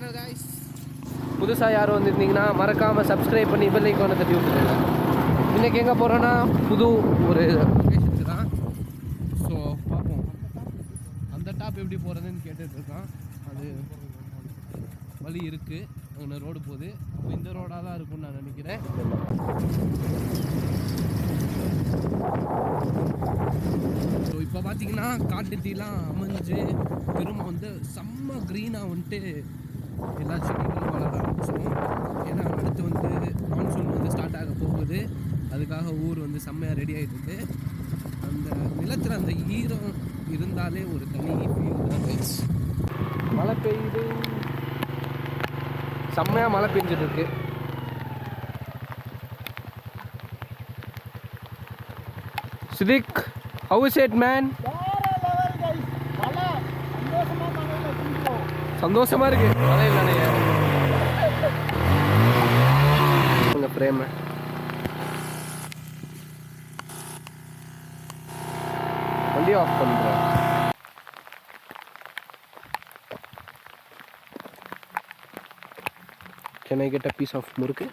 Channel guys. புதுசாக யாரும் வந்திருந்தீங்கன்னா மறக்காமல் சப்ஸ்கிரைப் பண்ணி பெல் ஐகானை தட்டி விட்டுருங்க. இன்றைக்கி எங்கே போகிறோன்னா புது ஒரு லொக்கேஷனுக்கு தான். ஸோ பார்ப்போம் அந்த டாப் எப்படி போகிறதுன்னு கேட்டுட்ருக்கான். அது வழி இருக்குது, ஒன்று ரோடு போகுது. அப்போ இந்த ரோடாக தான் இருக்கும்னு நான் நினைக்கிறேன். ஸோ இப்போ பார்த்தீங்கன்னா காட்டுத்தீலாம் அமைஞ்சு திரும்ப வந்து செம்ம க்ரீனாக வந்துட்டு எல்லா செடிகளும் வளர ஆரம்பிச்சிடும். ஏன்னா அடுத்து வந்து மான்சூன் வந்து ஸ்டார்ட் ஆக போகுது. அதுக்காக ஊர் வந்து செம்மையாக ரெடி ஆகிட்டு அந்த நிலத்தில் அந்த ஈரம் இருந்தாலே ஒரு தனி ஃபீல் தான் கைஸ். மழை பெய்யுது, செம்மையாக மழை பெஞ்சிட்டு இருக்கு. Siddique, how is it man? சந்தோஷமா இருக்கு மழையில் நினைய உங்க பிரேம. வண்டி ஆஃப் பண்றேன். Can I get a piece of முறுக்கு?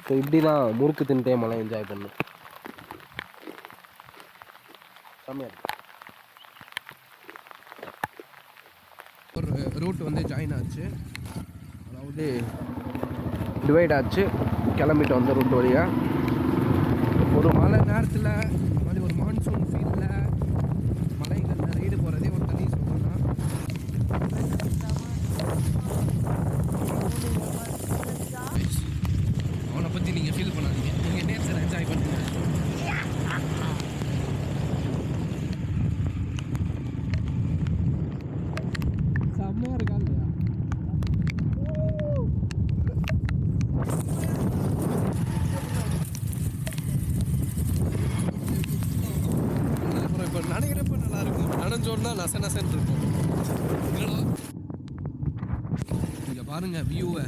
ஸோ இப்படி தான் முறுக்கு தின்ட்டே மழை என்ஜாய் பண்ணும். செம்மையாக ஒரு ரூட் வந்து ஜாயின் ஆச்சு, அதாவது டிவைட் ஆச்சு, கிளம்பிட்டு வந்த ரூட் வழியாக. ஒரு மழை நேரத்தில் இந்த மாதிரி ஒரு மான்சூன் ஃபீல்டில் மலைகளில் ரைடு போகிறதே ஒரு தனி சுகம் தான். அவனை பற்றி நீங்கள் ஃபீல் பண்ணாதீங்க, நீங்கள் நேச்சரை என்ஜாய் பண்ணுங்க. செம்மையாக இருக்கா இல்லையா? அப்புறம் இப்போ நனைகிறப்ப நல்லா இருக்கும், நனைஞ்சோன்னா நச நசன்னு இருக்கும். இங்கே பாருங்க வியூவை.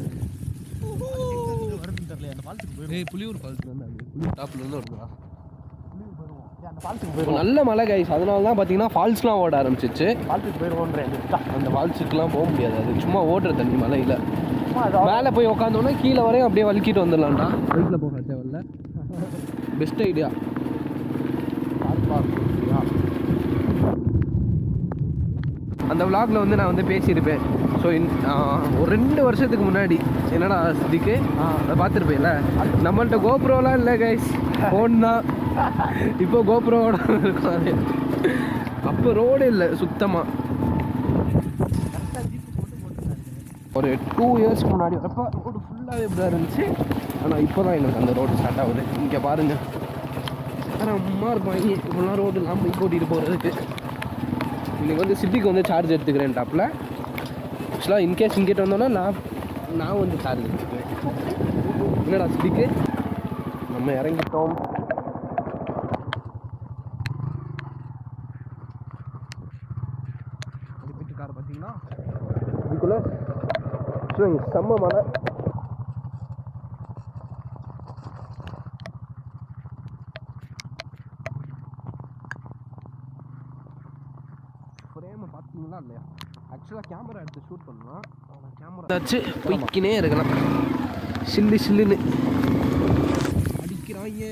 புலியூர் ஃபால்ஸ் வந்து அது புலியூர் டாப்லேருந்து வருதா? நல்ல மழை கைஸ், அதனால தான் பார்த்தீங்கன்னா ஃபால்ஸ்லாம் ஓட ஆரம்பிச்சிச்சு. ஃபால்ஸுக்கு போயிடுவோன்றேன். அந்த ஃபால்ஸுக்குலாம் போக முடியாது, அது சும்மா ஓடுற தண்ணி மழையில். மேலே போய் உட்காந்தோன்னா கீழே வரையும் அப்படியே வலிக்கிட்டு வந்துடலாம்டா. பைக்கில் போக தேவையில்ல. Best idea. அந்த விளாகில் வந்து நான் வந்து பேசியிருப்பேன். ஸோ ஒரு 2 வருஷத்துக்கு முன்னாடி என்னடா சித்திக்கு அதை பார்த்துருப்பேன்ல, நம்மள்கிட்ட கோப்ரோலாம் இல்லை கைஸ், ஃபோன் தான். இப்போ கோப்ரோவோட இருக்கும். அது அப்போ ரோடு இல்லை சுத்தமாக. ஒரு 2 இயர்ஸ்க்கு முன்னாடி வரப்போ ரோடு ஃபுல்லாகவே இப்படி இருந்துச்சு. ஆனால் இப்போ தான் எங்களுக்கு அந்த ரோடு ஸ்டார்ட் ஆகுது. இங்கே பாருங்கள், அம்மா இருப்பாங்க இப்போலாம் ரோடு இல்லாமல் போய் கூட்டிகிட்டு போகிறதுக்கு. இன்றைக்கி வந்து சிட்டிக்கு வந்து சார்ஜ் எடுத்துக்கிறேன் டாப்பில். ஆக்சுவலாக இன்கேஸ் இங்கிட்ட வந்தோன்னா நான் வந்து சார்ஜ் எடுத்துக்குவேன். என்னடா சிட்டிக்கு நம்ம இறங்கிட்டோம். போயிட்டு கார் பார்த்தீங்கன்னா இதுக்குள்ளே செம்ம மழை. ஃப்ரேமை பார்த்தீங்களா இல்லையா? ஆக்சுவலாக கேமரா எடுத்து ஷூட் பண்ணலாம், கேமரா வச்சு போய்க்கினே இருக்கலாம். சில்லுன்னு அடிக்கிறாங்க,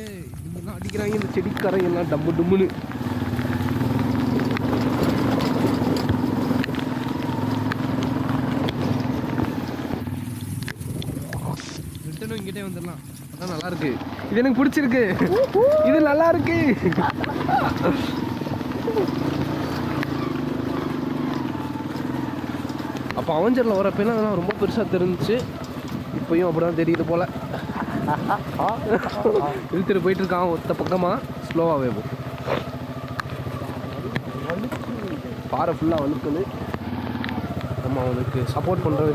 இவங்கெல்லாம் அடிக்கிறாங்க. இந்த செடிக்காரையெல்லாம் டம்மு டம்முன்னு. ரிட்டனும் இங்கிட்டே வந்துடலாம். அதான் நல்லாயிருக்கு, இது எனக்கு பிடிச்சிருக்கு, இது நல்லா இருக்கு. அப்போ அவஞ்சரில் வரப்பெல்லாம் அதெல்லாம் ரொம்ப பெருசாக தெரிஞ்சிச்சு. இப்போயும் அப்படி தான் தெரியுது போல். இழுத்துட்டு போயிட்டுருக்கான் ஒத்த பக்கமாக, ஸ்லோவாகவே போகும். பாறை ஃபுல்லாக வலுக்குது. நம்ம அவனுக்கு சப்போர்ட் பண்ணுறது.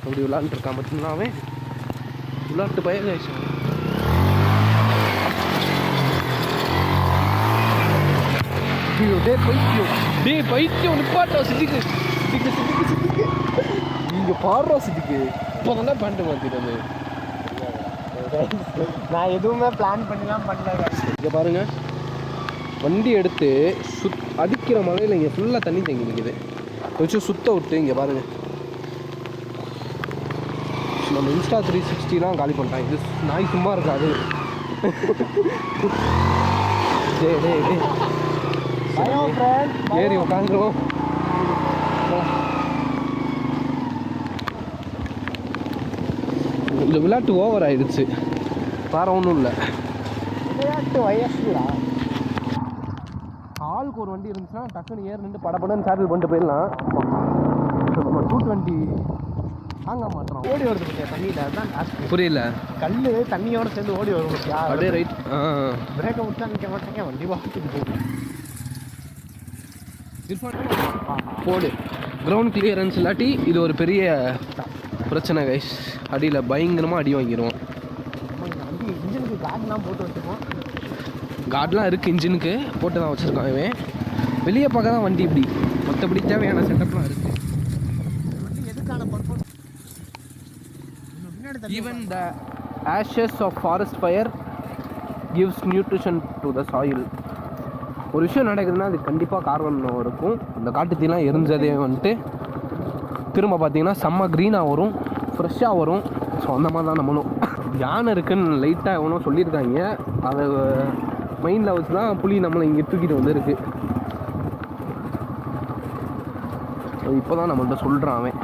அப்படி விளாண்டுருக்கான் பார்த்தீங்கன்னா அவன் விளாட்டு பயிர் ஆயிடுச்சு. பைத்தியம் நிப்பாட்டா சிட்டிக்கு. நீங்கள் பாடுறா சிட்டிக்கு. இப்போ தானே பேண்ட்டு மாற்றிடுது. நான் எதுவுமே பிளான் பண்ணிலாம் பண்ணல. இங்கே பாருங்கள், வண்டி எடுத்து அடிக்கிற மழையில் இங்கே ஃபுல்லாக தண்ணி தேங்கி நிற்குது. வச்சு சுத்த விட்டு இங்கே பாருங்கள், நம்ம இன்ஸ்டா 360லாம் காலி பண்ணிட்டான். இது நாய் சும்மா இருக்காது. ஏறி உட்காந்துருவோம். இந்த விளையாட்டு ஓவர் ஆயிடுச்சு, வேற ஒன்றும் இல்லை. விளையாட்டு வயசுலா ஆளுக்கு ஒரு வண்டி இருந்துச்சுன்னா டக்குன்னு ஏறி நின்று படப்படன்னு சேட்டில் பண்ணிட்டு போயிடலாம். நம்ம 220 வாங்க மாட்டோம். ஓடி வருது பற்றியா தண்ணியில், அதுதான் காசு. புரியல. கல் தண்ணியோட சேர்ந்து ஓடி வரும் பற்றியா? அப்படியே ரைட். பிரேக்கை விட்டா நிற்க மாட்டேங்க, வண்டி பார்த்துட்டு போகும். போடு கிரவுண்ட் கிளியரன்ஸ் இல்லாட்டி இது ஒரு பெரிய பிரச்சனை கைஸ். அடியில் பயங்கரமாக அடி வாங்கிடுவோம். வண்டி இன்ஜினுக்கு கார்டெலாம் போட்டு வச்சுருக்கோம். கார்டெலாம் இருக்குது, இன்ஜினுக்கு போட்டு தான் வச்சுருக்கான். இவன் வெளியே பார்க்க தான் வண்டி இப்படி, மற்றபடி தேவையான செட்டப்லாம் இருக்குது. வண்டி எதுக்கான purpose? Even the ashes of forest fire gives nutrition to the soil. ஒரு விஷயம் நடக்குதுன்னா அது கண்டிப்பாக கார்பன் இருக்கும். இந்த காட்டுத்தீலாம் எரிஞ்சதே வந்துட்டு திரும்ப பார்த்தீங்கன்னா செம்ம க்ரீனாக வரும், ஃப்ரெஷ்ஷாக வரும். ஸோ அந்த மாதிரி தான் நம்மளும். யானை இருக்குன்னு லைட்டாக எவனோ சொல்லியிருக்காங்க, அதை மைண்டில் வச்சு தான் புலி நம்மளை இங்கே தூக்கிட்டு வந்துருக்கு. இப்போ தான் நம்மள்கிட்ட சொல்கிறான் அவன்.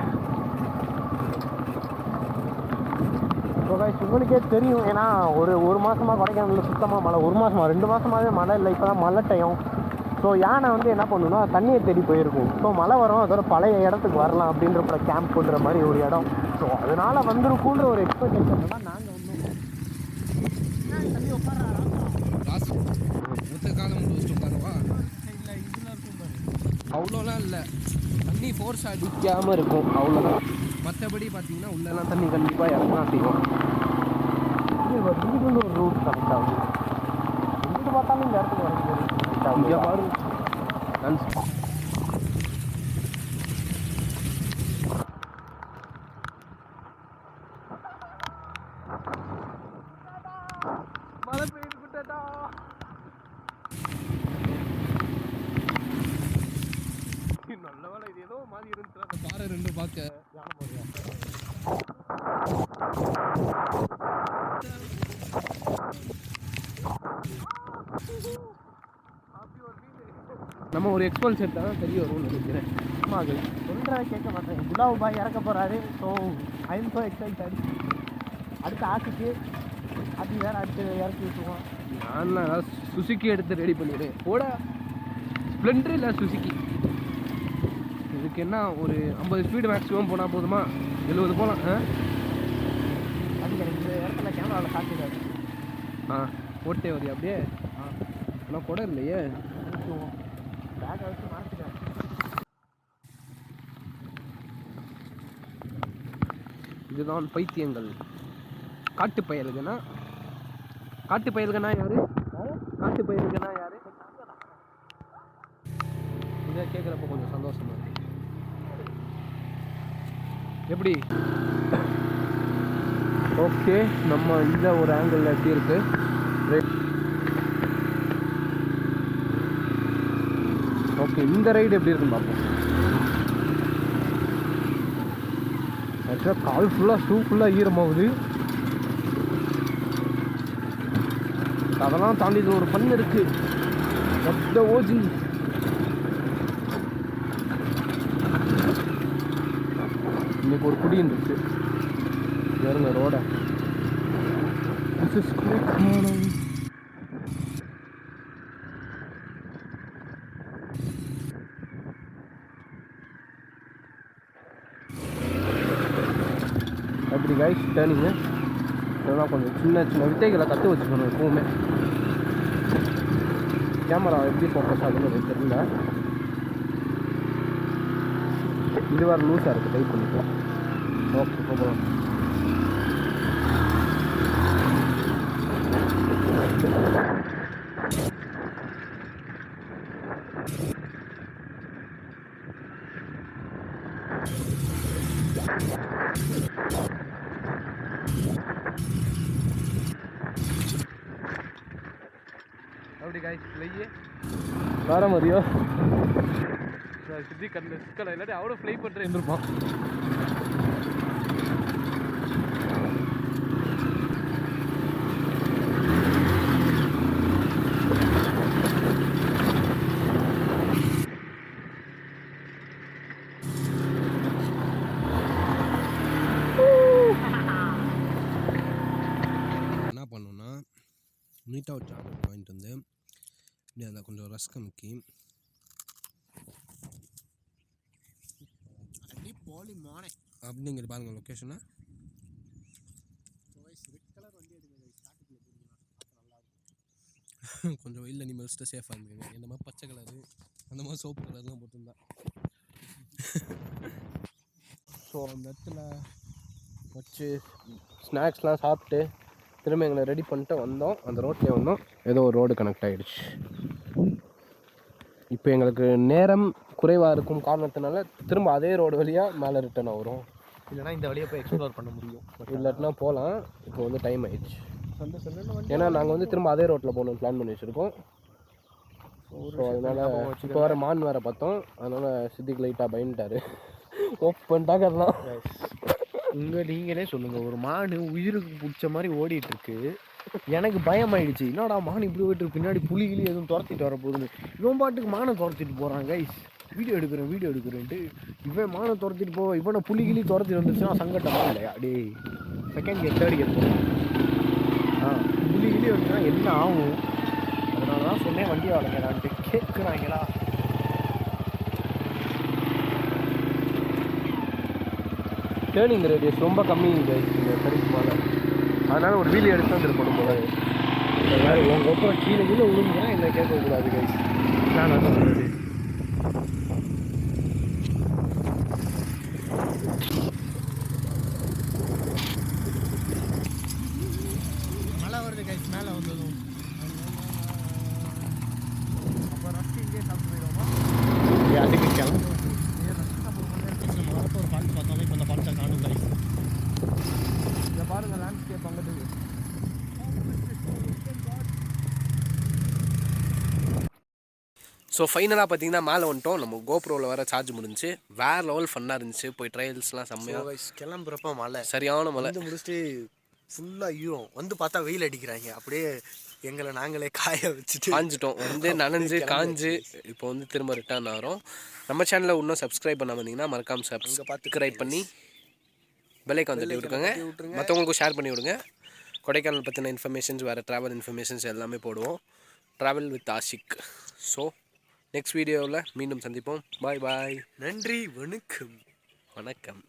உங்களுக்கே தெரியும், ஏன்னா ஒரு மாதமாக கொடைக்கானலில் சுத்தமாக மழை, 1 மாதமாக 2 மாதமாகவே மழை இல்லை. இப்போ தான் மழை டைம். ஸோ யானை வந்து என்ன பண்ணுன்னா தண்ணியை தேடி போயிருக்கும். ஸோ மழை வரும், அதோட பழைய இடத்துக்கு வரலாம் அப்படின்ற கேம்ப் பண்ணுற மாதிரி ஒரு இடம். ஸோ அதனால் வந்துருக்குன்ற ஒரு எக்ஸ்பெக்டேஷன் தான் நாங்கள் வந்தோம். தண்ணி உட்காரா காலம் வச்சுருக்காருவா இல்லை, இதில் இருக்கும் பாரு. அவ்வளோலாம் இல்லை, தண்ணி ஃபோர்ஸ் அடிக்காமல் இருக்கும் அவ்வளோதான். மற்றபடி பார்த்தீங்கன்னா உள்ளெல்லாம் தண்ணி கண்டிப்பாக இறங்க செய்யும். இங்கிட்டு ஒரு ரூட் கனெக்ட் ஆகுது. இங்கிட்டு பார்த்தாலும் இந்த இடத்துக்கு வரது இங்கே பாரு. மழை பெய்து விட்டதா. நல்ல வேலை, இது ஏதோ மாதிரி இருந்துச்சு. அந்த பாறை 2 பார்க்க நம்ம ஒரு எக்ஸ்பல்ஸ் எடுத்தால் தான் தெரிய வரும்னு நினைக்கிறேன். ஆமாம், அது சொல்கிற கேட்க மாட்டேன். குலாப் பாய் இறக்க போகிறாரு. So I am so excited. அடுத்த ஆசைக்கு அது வேறு அடுத்து இறக்கி விட்டுருவோம். நான் ஏதாவது சுசுக்கி எடுத்து ரெடி பண்ணிடுறேன். போட ஸ்ப்ளெண்டர் இல்லை சுசுக்கி. இதுக்கு என்ன ஒரு 50 ஸ்பீடு மேக்ஸிமம் போனால் போதுமா? 70 போகலாம். அது எனக்கு இந்த இடத்துல கேமராவில் காட்டுறாரு. போட்டே வருது அப்படியே. ஆனால் கூட இல்லையே, பேக்கை வச்சு மாற்றிட்டேன். இதுதான் பைத்தியங்கள். காட்டு பயலுகனா யாரு? காட்டு பயலுகனா யாரு? இதை கேட்குறப்ப கொஞ்சம் சந்தோஷமா இருக்கு. எப்படி? ஓகே, நம்ம இந்த ஒரு ஆங்கிள் எப்படி இருக்கு? ஓகே, இந்த ரைடு எப்படி இருக்குன்னு பார்ப்போம். ஆக்சுவலாக கால் ஃபுல்லாக ஷூ ஃபுல்லாக ஈரமாகுது. அதெல்லாம் தாண்டி இது ஒரு பண்ணு இருக்கு. மொத்த ஓஜி இன்னைக்கு ஒரு குடின்னு இருக்கு. வேறுங்க ரோட அப்படி கைஸ் டேர்னிங்கு. இதெல்லாம் கொஞ்சம் சின்ன சின்ன வித்தைகளை கற்று வச்சுக்கணும் எப்பவுமே. கேமரா எப்படி ஃபோக்கஸ் ஆகுதுன்னு எனக்கு தெரியல. இது வேறு லூஸாக இருக்குது, டைப் பண்ணிக்கலாம். ஓகே, போகலாம். அப்படி காய்ச்சி ஃப்ளையே வேற மாதிரியோ சித்தி கண்ணில் சிக்கலை இல்லாட்டி அவ்வளோ ஃப்ளை பண்ணுறேன் இருந்திருப்பான். என்ன பண்ணோன்னா நீட்டாக ஒரு சாக்லேட் வாங்கிட்டு வந்து இப்படி அதில் கொஞ்சம் ரஸ்க் முக்கி அப்படிங்கிற பாருங்கள் லொக்கேஷனை. கொஞ்சம் வெயில் அனிமல்ஸ்ட்டு சேஃபாக இருந்துங்க. இந்த மாதிரி பச்சை கலரு அந்த மாதிரி சோப்பு கலர்லாம் போட்டிருந்தா. ஸோ அந்த இடத்துல வச்சு ஸ்நாக்ஸ்லாம் சாப்பிட்டு திரும்ப எங்களை ரெடி பண்ணிட்டு வந்தோம். அந்த ரோட்லேயே வந்தோம். ஏதோ ஒரு ரோடு கனெக்ட் ஆகிடுச்சு. இப்போ எங்களுக்கு நேரம் குறைவாக இருக்கும் காரணத்தினால திரும்ப அதே ரோடு வழியாக மேலே ரிட்டர்ன் ஆகிறோம். இல்லைனா இந்த வழியை போய் எக்ஸ்ப்ளோர் பண்ண முடியும். இல்லாட்டினா போகலாம். இப்போ வந்து டைம் ஆயிடுச்சு. ஏன்னா நாங்கள் வந்து திரும்ப அதே ரோட்டில் போகணும்னு பிளான் பண்ணி வச்சுருக்கோம். ஸோ அதனால் இப்போ வர மான் வேறு பார்த்தோம். அதனால் சித்திக்கு லைட்டாக பயந்துட்டார். ஓப்பன்ட்டாக்கலாம். நீங்களே சொல்லுங்கள், ஒரு மான் உயிருக்கு பிடிச்ச மாதிரி ஓடிட்டுருக்கு. எனக்கு பயம் ஆயிடுச்சு. என்னடா மான் இப்படி போயிட்டு பின்னாடி புலிகிளி எதுவும் துரத்திட்டு வர போகுதுன்னு. இவன் பாட்டுக்கு மானை துரத்திட்டு போகிறான். கைஸ் வீடியோ எடுக்கிறேன்ட்டு இவன் மானை துரத்திட்டு போவ இவனை புலிகிளி துரத்திட்டு வந்துச்சுன்னா சங்கட்டமா இல்லையா? Day second gear third gear போகிறோம். புலிகிளி வந்துச்சுன்னா என்ன ஆகும்? அதனால தான் சொன்னேன் வண்டியை வளங்கடான்ட்டு. கேட்குறாங்களா? டேர்னிங் ரேடியஸ் ரொம்ப கம்மி இந்த கடைக்கு மேலே. அதனால் ஒரு வீலி எடுத்து வந்துருக்கணும் போல. உங்கள் ஒப்பம் கீழே விழுந்துன்னா என்ன கேட்கக்கூடாது கைஸ். நான் என்ன பண்ணுறது? மழை வருது கைஸ். மேலே வந்ததும் அப்போ ரஸ்ட் இங்கே சாப்பிட்டு போயிடுவோமா? அதுக்கு கிளம்பு. ஒரு ஃபால்ஸ் பார்த்தோம். இப்போ அந்த ஃபால்ஸை காணும் கைஸ். இதை பாருங்கள், லேண்ட்ஸ்கேப் அங்கிட்டு. ஸோ ஃபைனலாக பார்த்தீங்கன்னா மேலே வந்துட்டோம். நம்ம கோப்ரோவில் வேறு சார்ஜ் முடிஞ்சு வேறு லெவல் ஃபன்னாக இருந்துச்சு. போய் ட்ரையல்ஸ்லாம் செம்மையாக. கிளம்புறப்ப மழை, சரியான மழை வந்து முடிச்சுட்டு ஃபுல்லாக ஈரம் வந்து பார்த்தா வெயில் அடிக்கிறாங்க. அப்படியே எங்களை நாங்களே காய வச்சுட்டு காஞ்சிட்டோம். வந்து நனைஞ்சு காஞ்சு இப்போ வந்து திரும்ப ரிட்டர்ன் ஆகிறோம். நம்ம சேனலில் இன்னும் சப்ஸ்கிரைப் பண்ணாமல் இருந்தீங்கன்னா மறக்காமல் சப்ஸ்கிரைப் பண்ணி பெல்லைக்கான் தட்டி விட்டுருங்க. மற்றவங்களுக்கும் ஷேர் பண்ணி விடுங்க. கொடைக்கானல் பற்றின இன்ஃபர்மேஷன்ஸ், வேறு ட்ராவல் இன்ஃபர்மேஷன்ஸ் எல்லாமே போடுவோம். Travel with Ashiq. So next வீடியோவில் மீண்டும் சந்திப்போம். பாய் பாய். நன்றி, வணக்கம். வணக்கம்.